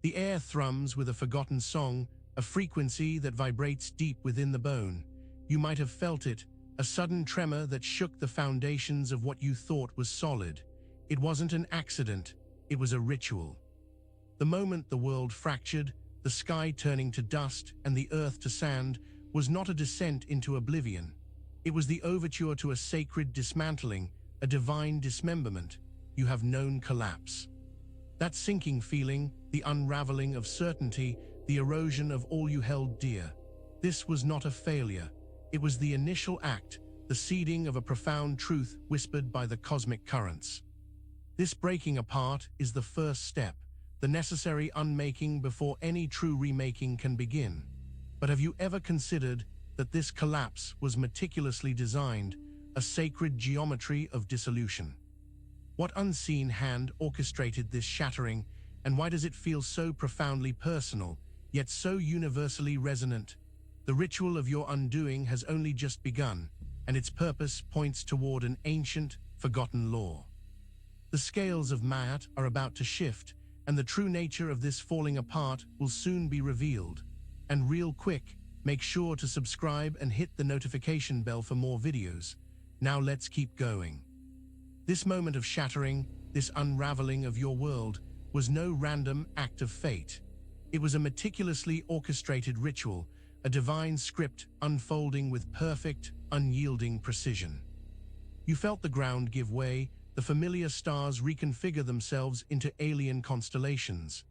The air thrums with a forgotten song, a frequency that vibrates deep within the bone. You might have felt it, a sudden tremor that shook the foundations of what you thought was solid. It wasn't an accident, it was a ritual. The moment the world fractured, the sky turning to dust and the earth to sand, was not a descent into oblivion. It was the overture to a sacred dismantling, a divine dismemberment. You have known collapse. That sinking feeling, the unraveling of certainty, the erosion of all you held dear. This was not a failure. It was the initial act, the seeding of a profound truth whispered by the cosmic currents. This breaking apart is the first step, the necessary unmaking before any true remaking can begin. But have you ever considered that this collapse was meticulously designed, a sacred geometry of dissolution? What unseen hand orchestrated this shattering, and why does it feel so profoundly personal, yet so universally resonant? The ritual of your undoing has only just begun, and its purpose points toward an ancient, forgotten law. The scales of Ma'at are about to shift, and the true nature of this falling apart will soon be revealed. And real quick, make sure to subscribe and hit the notification bell for more videos. Now let's keep going. This moment of shattering, this unraveling of your world, was no random act of fate. It was a meticulously orchestrated ritual, a divine script unfolding with perfect, unyielding precision. You felt the ground give way, the familiar stars reconfigure themselves into alien constellations.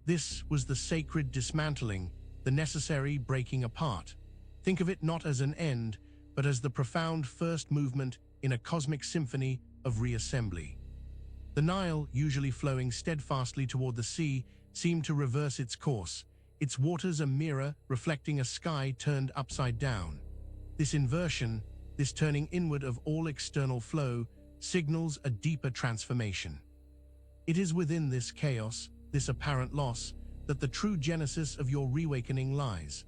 This was the sacred dismantling, the necessary breaking apart. Think of it not as an end, but as the profound first movement in a cosmic symphony of reassembly. The Nile, usually flowing steadfastly toward the sea, seemed to reverse its course, its waters a mirror reflecting a sky turned upside down. This inversion, this turning inward of all external flow, signals a deeper transformation. It is within this chaos, this apparent loss, that the true genesis of your reawakening lies.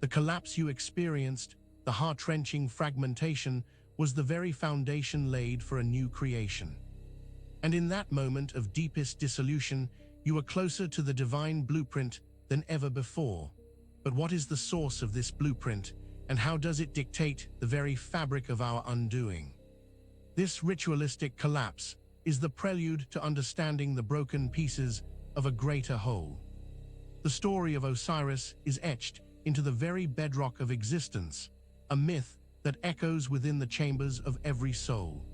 The collapse you experienced, the heart-wrenching fragmentation, was the very foundation laid for a new creation. And in that moment of deepest dissolution, you were closer to the divine blueprint than ever before. But what is the source of this blueprint, and how does it dictate the very fabric of our undoing? This ritualistic collapse is the prelude to understanding the broken pieces of a greater whole. The story of Osiris is etched into the very bedrock of existence, a myth that echoes within the chambers of every soul.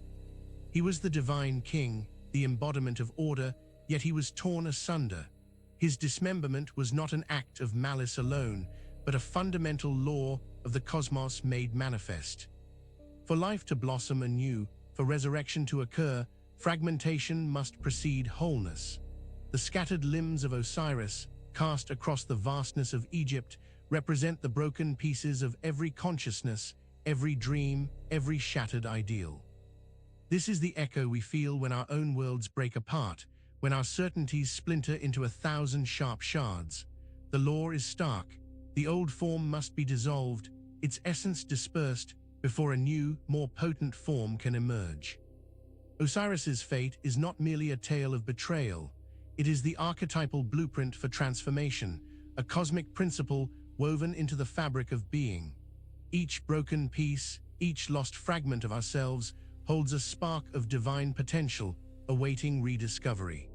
He was the divine king, the embodiment of order, yet he was torn asunder. His dismemberment was not an act of malice alone, but a fundamental law of the cosmos made manifest. For life to blossom anew, for resurrection to occur, fragmentation must precede wholeness. The scattered limbs of Osiris, cast across the vastness of Egypt, represent the broken pieces of every consciousness, every dream, every shattered ideal. This is the echo we feel when our own worlds break apart, when our certainties splinter into 1,000 sharp shards. The law is stark. The old form must be dissolved, its essence dispersed, before a new, more potent form can emerge. Osiris's fate is not merely a tale of betrayal. It is the archetypal blueprint for transformation, a cosmic principle woven into the fabric of being. Each broken piece, each lost fragment of ourselves, holds a spark of divine potential, awaiting rediscovery.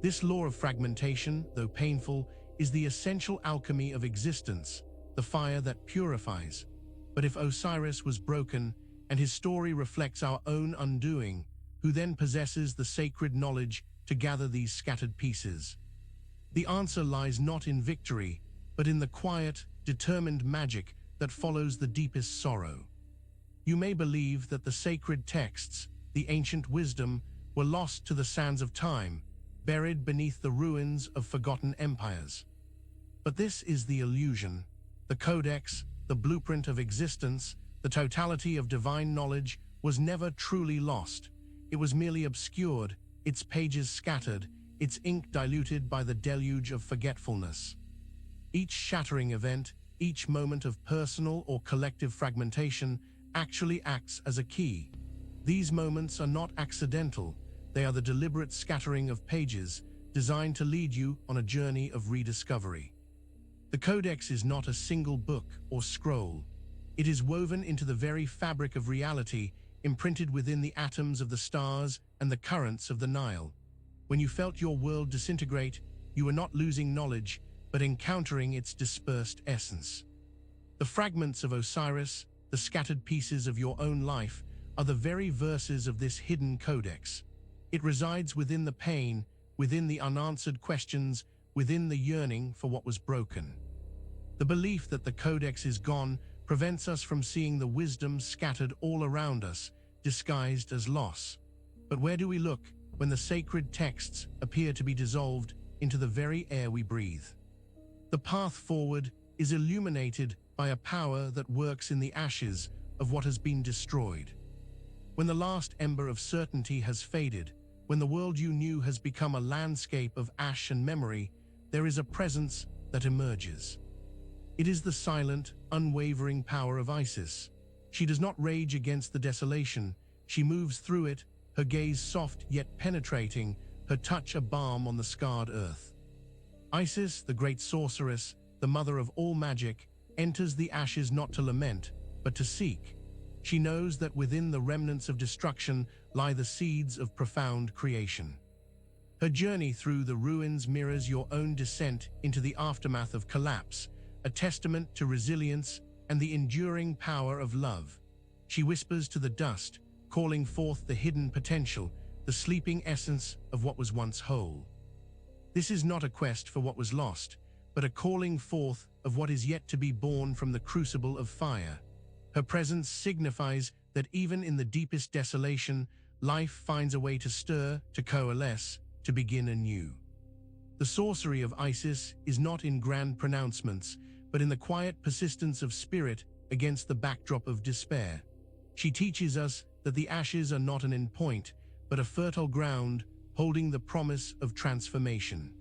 This law of fragmentation, though painful, is the essential alchemy of existence, the fire that purifies. But if Osiris was broken, and his story reflects our own undoing, who then possesses the sacred knowledge to gather these scattered pieces? The answer lies not in victory, but in the quiet, determined magic that follows the deepest sorrow. You may believe that the sacred texts, the ancient wisdom, were lost to the sands of time, buried beneath the ruins of forgotten empires. But this is the illusion. The Codex, the blueprint of existence, the totality of divine knowledge, was never truly lost. It was merely obscured, its pages scattered, its ink diluted by the deluge of forgetfulness. Each shattering event, each moment of personal or collective fragmentation, actually acts as a key. These moments are not accidental. They are the deliberate scattering of pages, designed to lead you on a journey of rediscovery. The Codex is not a single book or scroll. It is woven into the very fabric of reality, imprinted within the atoms of the stars and the currents of the Nile. When you felt your world disintegrate, you were not losing knowledge, but encountering its dispersed essence. The fragments of Osiris, the scattered pieces of your own life, are the very verses of this hidden codex. It resides within the pain, within the unanswered questions, within the yearning for what was broken. The belief that the codex is gone prevents us from seeing the wisdom scattered all around us, disguised as loss. But where do we look when the sacred texts appear to be dissolved into the very air we breathe? The path forward is illuminated by a power that works in the ashes of what has been destroyed. When the last ember of certainty has faded, when the world you knew has become a landscape of ash and memory, there is a presence that emerges. It is the silent, unwavering power of Isis. She does not rage against the desolation. She moves through it, her gaze soft yet penetrating, her touch a balm on the scarred earth. Isis, the great sorceress, the mother of all magic, enters the ashes not to lament, but to seek. She knows that within the remnants of destruction lie the seeds of profound creation. Her journey through the ruins mirrors your own descent into the aftermath of collapse, a testament to resilience and the enduring power of love. She whispers to the dust, calling forth the hidden potential, the sleeping essence of what was once whole. This is not a quest for what was lost, but a calling forth of what is yet to be born from the crucible of fire. Her presence signifies that even in the deepest desolation, life finds a way to stir, to coalesce, to begin anew. The sorcery of Isis is not in grand pronouncements, but in the quiet persistence of spirit against the backdrop of despair. She teaches us that the ashes are not an endpoint, but a fertile ground holding the promise of transformation.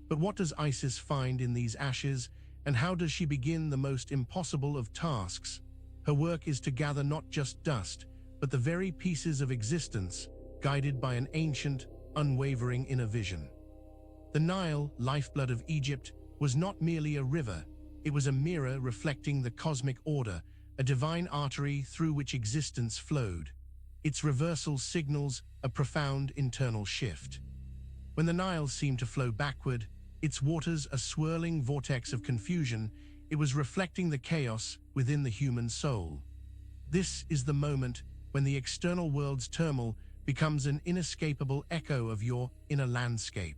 But what does Isis find in these ashes, and how does she begin the most impossible of tasks? Her work is to gather not just dust, but the very pieces of existence, guided by an ancient, unwavering inner vision. The Nile, lifeblood of Egypt, was not merely a river. It was a mirror reflecting the cosmic order, a divine artery through which existence flowed. Its reversal signals a profound internal shift. When the Nile seemed to flow backward, its waters a swirling vortex of confusion, it was reflecting the chaos within the human soul. This is the moment when the external world's turmoil becomes an inescapable echo of your inner landscape.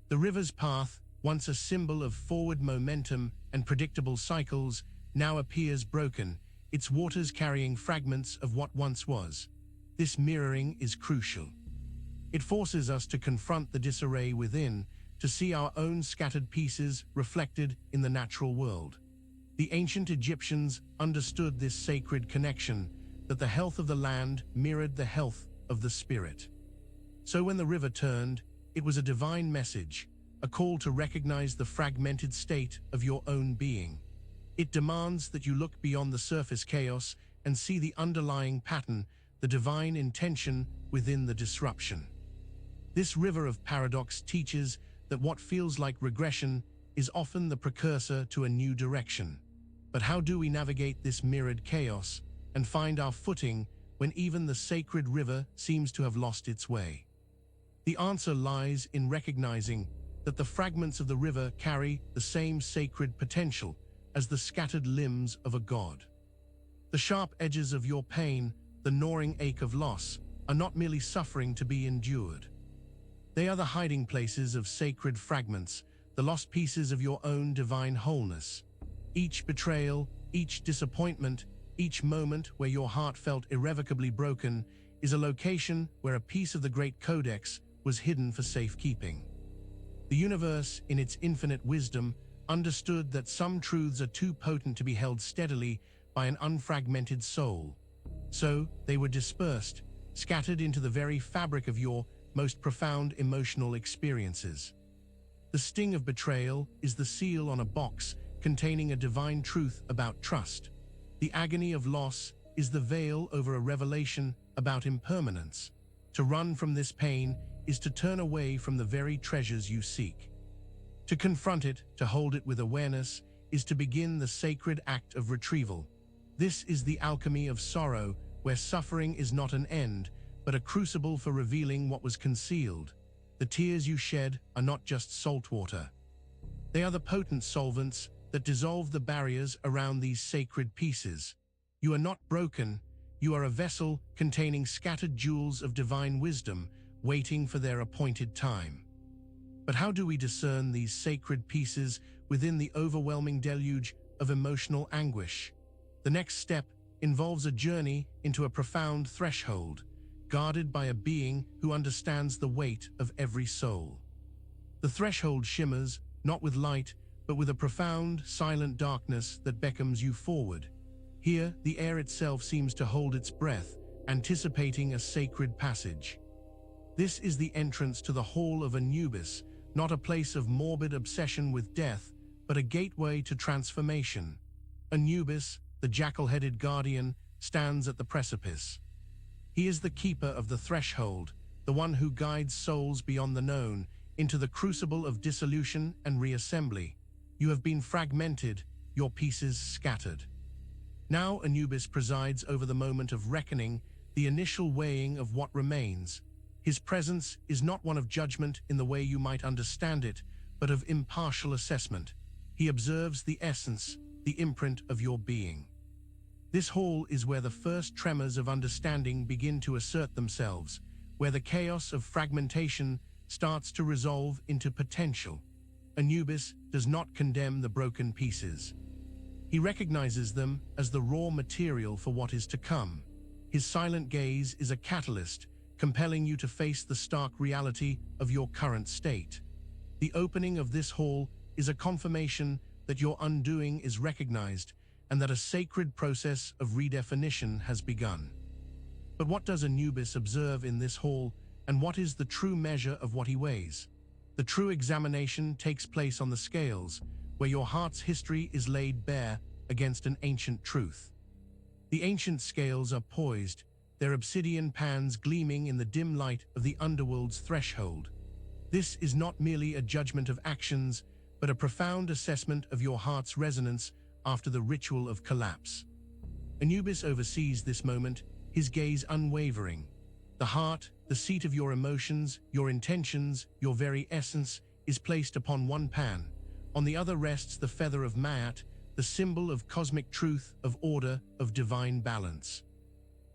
The river's path, once a symbol of forward momentum and predictable cycles, now appears broken, its waters carrying fragments of what once was. This mirroring is crucial. It forces us to confront the disarray within, to see our own scattered pieces reflected in the natural world. The ancient Egyptians understood this sacred connection, that the health of the land mirrored the health of the spirit. So when the river turned, it was a divine message, a call to recognize the fragmented state of your own being. It demands that you look beyond the surface chaos and see the underlying pattern, the divine intention within the disruption. This river of paradox teaches that what feels like regression is often the precursor to a new direction. But how do we navigate this mirrored chaos and find our footing when even the sacred river seems to have lost its way? The answer lies in recognizing that the fragments of the river carry the same sacred potential as the scattered limbs of a god. The sharp edges of your pain, the gnawing ache of loss, are not merely suffering to be endured. They are the hiding places of sacred fragments, the lost pieces of your own divine wholeness. Each betrayal, each disappointment, each moment where your heart felt irrevocably broken is a location where a piece of the great Codex was hidden for safekeeping. The universe, in its infinite wisdom, understood that some truths are too potent to be held steadily by an unfragmented soul. So they were dispersed, scattered into the very fabric of your most profound emotional experiences. The sting of betrayal is the seal on a box containing a divine truth about trust. The agony of loss is the veil over a revelation about impermanence. To run from this pain is to turn away from the very treasures you seek. To confront it, to hold it with awareness, is to begin the sacred act of retrieval. This is the alchemy of sorrow, where suffering is not an end, but a crucible for revealing what was concealed. The tears you shed are not just salt water. They are the potent solvents that dissolve the barriers around these sacred pieces. You are not broken, you are a vessel containing scattered jewels of divine wisdom, waiting for their appointed time. But how do we discern these sacred pieces within the overwhelming deluge of emotional anguish? The next step involves a journey into a profound threshold, guarded by a being who understands the weight of every soul. The threshold shimmers, not with light, but with a profound, silent darkness that beckons you forward. Here, the air itself seems to hold its breath, anticipating a sacred passage. This is the entrance to the Hall of Anubis, not a place of morbid obsession with death, but a gateway to transformation. Anubis, the jackal-headed guardian, stands at the precipice. He is the keeper of the threshold, the one who guides souls beyond the known, into the crucible of dissolution and reassembly. You have been fragmented, your pieces scattered. Now Anubis presides over the moment of reckoning, the initial weighing of what remains. His presence is not one of judgment in the way you might understand it, but of impartial assessment. He observes the essence, the imprint of your being. This hall is where the first tremors of understanding begin to assert themselves, where the chaos of fragmentation starts to resolve into potential. Anubis does not condemn the broken pieces. He recognizes them as the raw material for what is to come. His silent gaze is a catalyst, compelling you to face the stark reality of your current state. The opening of this hall is a confirmation that your undoing is recognized and that a sacred process of redefinition has begun. But what does Anubis observe in this hall, and what is the true measure of what he weighs? The true examination takes place on the scales, where your heart's history is laid bare against an ancient truth. The ancient scales are poised, their obsidian pans gleaming in the dim light of the underworld's threshold. This is not merely a judgment of actions, but a profound assessment of your heart's resonance after the ritual of collapse. Anubis oversees this moment, his gaze unwavering. The heart, the seat of your emotions, your intentions, your very essence, is placed upon one pan. On the other rests the feather of Maat, the symbol of cosmic truth, of order, of divine balance.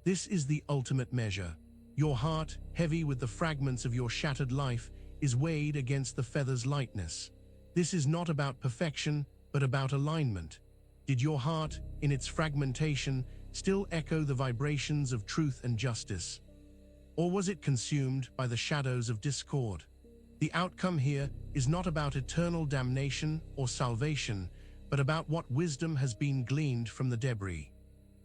This is the ultimate measure. Your heart, heavy with the fragments of your shattered life, is weighed against the feather's lightness. This is not about perfection, but about alignment. Did your heart, in its fragmentation, still echo the vibrations of truth and justice? Or was it consumed by the shadows of discord? The outcome here is not about eternal damnation or salvation, but about what wisdom has been gleaned from the debris.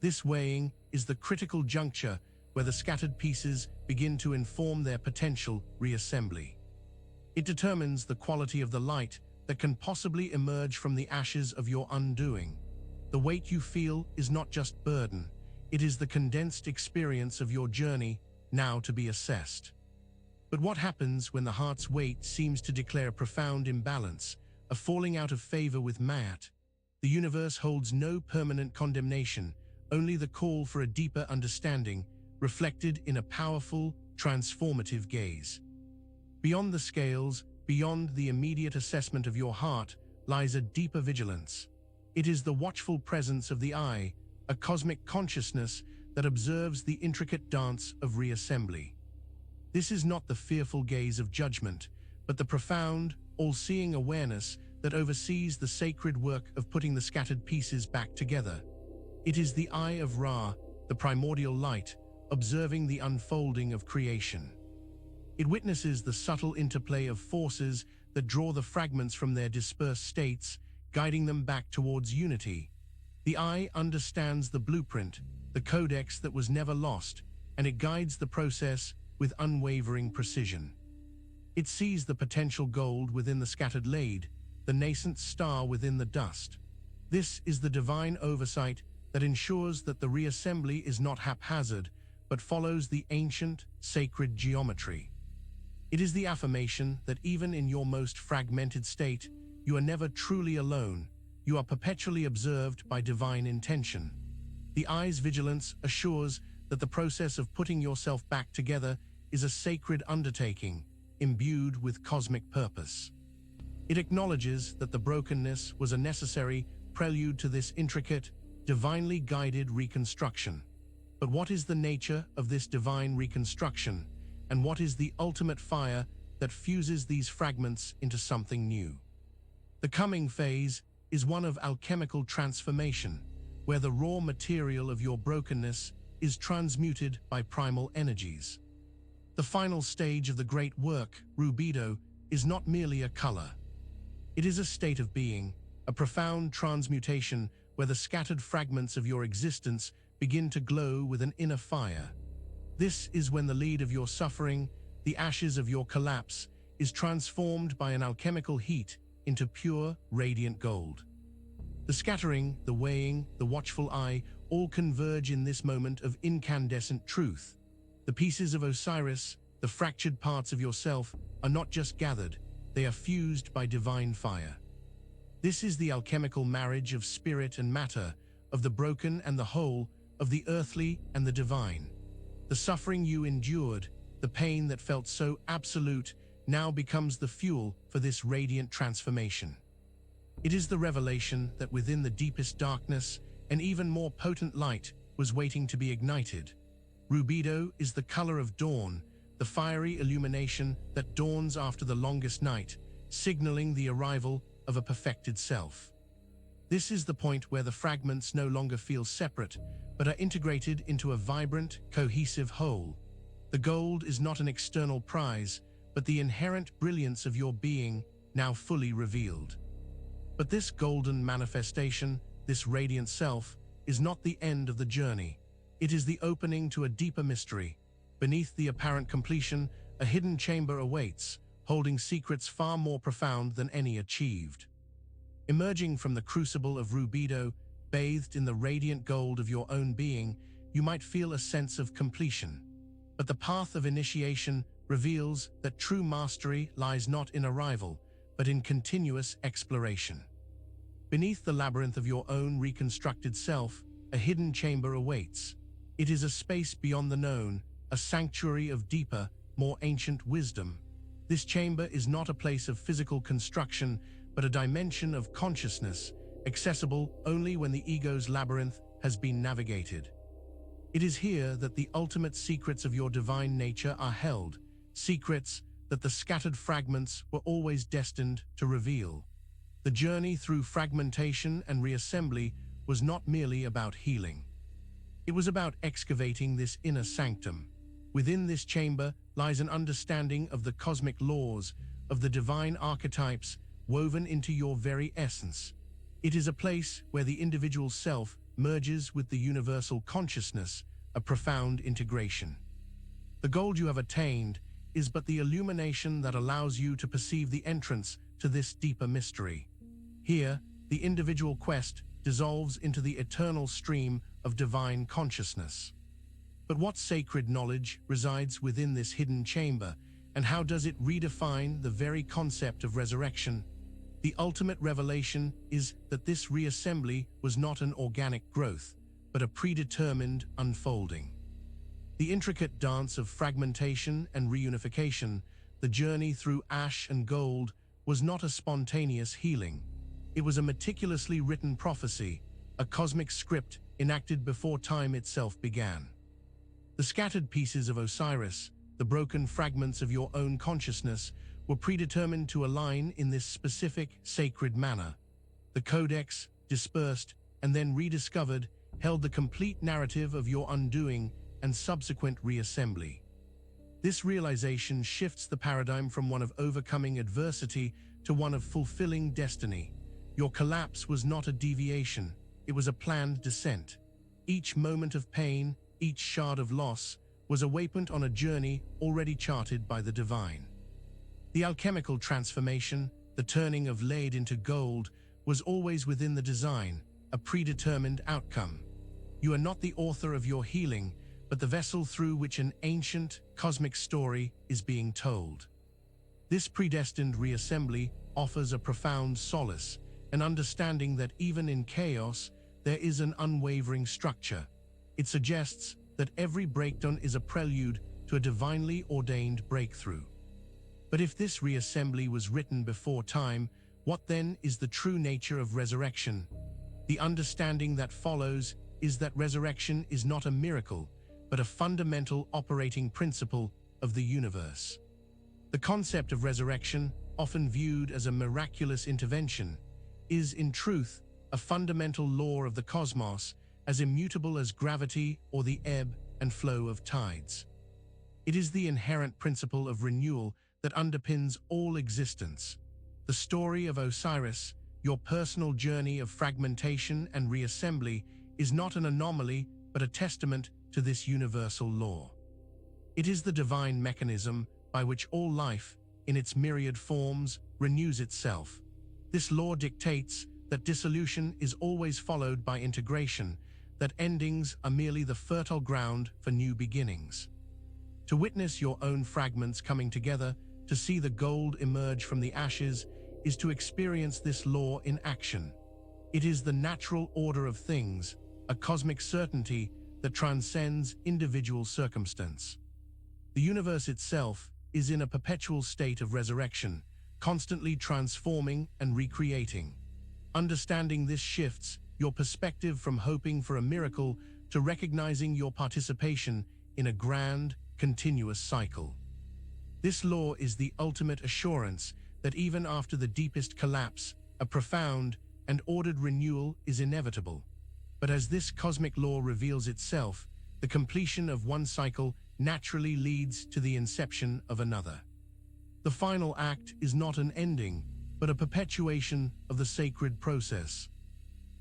This weighing is the critical juncture where the scattered pieces begin to inform their potential reassembly. It determines the quality of the light that can possibly emerge from the ashes of your undoing. The weight you feel is not just burden, it is the condensed experience of your journey, now to be assessed. But what happens when the heart's weight seems to declare profound imbalance, a falling out of favor with Maat? The universe holds no permanent condemnation, only the call for a deeper understanding, reflected in a powerful, transformative gaze. Beyond the scales, beyond the immediate assessment of your heart, lies a deeper vigilance. It is the watchful presence of the eye, a cosmic consciousness that observes the intricate dance of reassembly. This is not the fearful gaze of judgment, but the profound, all-seeing awareness that oversees the sacred work of putting the scattered pieces back together. It is the eye of Ra, the primordial light, observing the unfolding of creation. It witnesses the subtle interplay of forces that draw the fragments from their dispersed states, guiding them back towards unity. The eye understands the blueprint, the codex that was never lost, and it guides the process with unwavering precision. It sees the potential gold within the scattered lead, the nascent star within the dust. This is the divine oversight that ensures that the reassembly is not haphazard, but follows the ancient, sacred geometry. It is the affirmation that even in your most fragmented state, you are never truly alone. You are perpetually observed by divine intention. The eye's vigilance assures that the process of putting yourself back together is a sacred undertaking, imbued with cosmic purpose. It acknowledges that the brokenness was a necessary prelude to this intricate, divinely guided reconstruction. But what is the nature of this divine reconstruction, and what is the ultimate fire that fuses these fragments into something new? The coming phase is one of alchemical transformation, where the raw material of your brokenness is transmuted by primal energies. The final stage of the great work, rubedo, is not merely a color. It is a state of being, a profound transmutation where the scattered fragments of your existence begin to glow with an inner fire. This is when the lead of your suffering, the ashes of your collapse, is transformed by an alchemical heat into pure, radiant gold. The scattering, the weighing, the watchful eye all converge in this moment of incandescent truth. The pieces of Osiris, the fractured parts of yourself, are not just gathered, they are fused by divine fire. This is the alchemical marriage of spirit and matter, of the broken and the whole, of the earthly and the divine. The suffering you endured, the pain that felt so absolute, now becomes the fuel for this radiant transformation. It is the revelation that within the deepest darkness, an even more potent light was waiting to be ignited. Rubedo is the color of dawn, the fiery illumination that dawns after the longest night, signaling the arrival of a perfected self. This is the point where the fragments no longer feel separate, but are integrated into a vibrant, cohesive whole. The gold is not an external prize, but the inherent brilliance of your being, now fully revealed. But this golden manifestation, this radiant self, is not the end of the journey. It is the opening to a deeper mystery. Beneath the apparent completion, a hidden chamber awaits, holding secrets far more profound than any achieved. Emerging from the crucible of rubedo, bathed in the radiant gold of your own being, you might feel a sense of completion. But the path of initiation reveals that true mastery lies not in arrival, but in continuous exploration. Beneath the labyrinth of your own reconstructed self, a hidden chamber awaits. It is a space beyond the known, a sanctuary of deeper, more ancient wisdom. This chamber is not a place of physical construction, but a dimension of consciousness, accessible only when the ego's labyrinth has been navigated. It is here that the ultimate secrets of your divine nature are held, secrets that the scattered fragments were always destined to reveal. The journey through fragmentation and reassembly was not merely about healing. It was about excavating this inner sanctum. Within this chamber lies an understanding of the cosmic laws, of the divine archetypes woven into your very essence. It is a place where the individual self merges with the universal consciousness, a profound integration. The gold you have attained is but the illumination that allows you to perceive the entrance to this deeper mystery. Here, the individual quest dissolves into the eternal stream of divine consciousness. But what sacred knowledge resides within this hidden chamber, and how does it redefine the very concept of resurrection? The ultimate revelation is that this reassembly was not an organic growth, but a predetermined unfolding. The intricate dance of fragmentation and reunification, the journey through ash and gold, was not a spontaneous healing. It was a meticulously written prophecy, a cosmic script enacted before time itself began. The scattered pieces of Osiris, the broken fragments of your own consciousness, were predetermined to align in this specific, sacred manner. The Codex, dispersed and then rediscovered, held the complete narrative of your undoing and subsequent reassembly. This realization shifts the paradigm from one of overcoming adversity to one of fulfilling destiny. Your collapse was not a deviation, it was a planned descent. Each moment of pain, each shard of loss, was a waypoint on a journey already charted by the divine. The alchemical transformation, the turning of lead into gold, was always within the design, a predetermined outcome. You are not the author of your healing, but the vessel through which an ancient, cosmic story is being told. This predestined reassembly offers a profound solace, an understanding that even in chaos, there is an unwavering structure. It suggests that every breakdown is a prelude to a divinely ordained breakthrough. But if this reassembly was written before time, what then is the true nature of resurrection? The understanding that follows is that resurrection is not a miracle, but a fundamental operating principle of the universe. The concept of resurrection, often viewed as a miraculous intervention, is in truth a fundamental law of the cosmos, as immutable as gravity or the ebb and flow of tides. It is the inherent principle of renewal that underpins all existence. The story of Osiris, your personal journey of fragmentation and reassembly, is not an anomaly but a testament to this universal law. It is the divine mechanism by which all life, in its myriad forms, renews itself. This law dictates that dissolution is always followed by integration, that endings are merely the fertile ground for new beginnings. To witness your own fragments coming together, to see the gold emerge from the ashes, is to experience this law in action. It is the natural order of things, a cosmic certainty that transcends individual circumstance. The universe itself is in a perpetual state of resurrection, constantly transforming and recreating. Understanding this shifts your perspective from hoping for a miracle to recognizing your participation in a grand, continuous cycle. This law is the ultimate assurance that even after the deepest collapse, a profound and ordered renewal is inevitable. But as this cosmic law reveals itself, the completion of one cycle naturally leads to the inception of another. The final act is not an ending, but a perpetuation of the sacred process.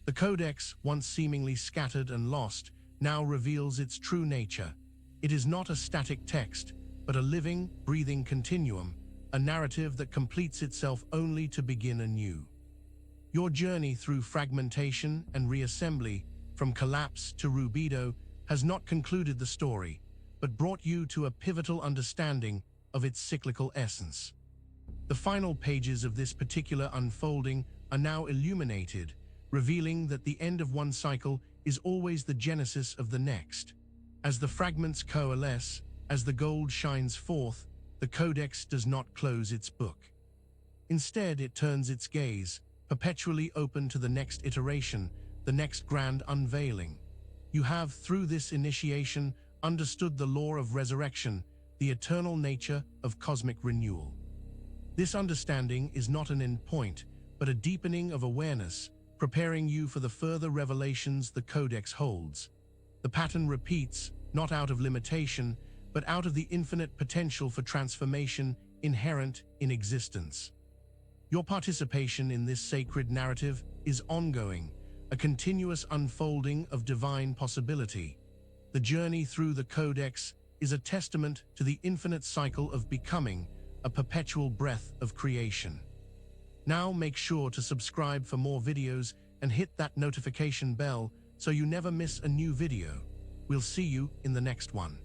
The Codex, once seemingly scattered and lost, now reveals its true nature. It is not a static text, but a living, breathing continuum, a narrative that completes itself only to begin anew. Your journey through fragmentation and reassembly, from collapse to rubido, has not concluded the story, but brought you to a pivotal understanding of its cyclical essence. The final pages of this particular unfolding are now illuminated, revealing that the end of one cycle is always the genesis of the next. As the fragments coalesce, as the gold shines forth, the Codex does not close its book. Instead, it turns its gaze, perpetually open to the next iteration, the next grand unveiling. You have, through this initiation, understood the law of resurrection, the eternal nature of cosmic renewal. This understanding is not an endpoint, but a deepening of awareness, preparing you for the further revelations the Codex holds. The pattern repeats, not out of limitation, but out of the infinite potential for transformation inherent in existence. Your participation in this sacred narrative is ongoing, a continuous unfolding of divine possibility. The journey through the Codex is a testament to the infinite cycle of becoming, a perpetual breath of creation. Now make sure to subscribe for more videos and hit that notification bell so you never miss a new video. We'll see you in the next one.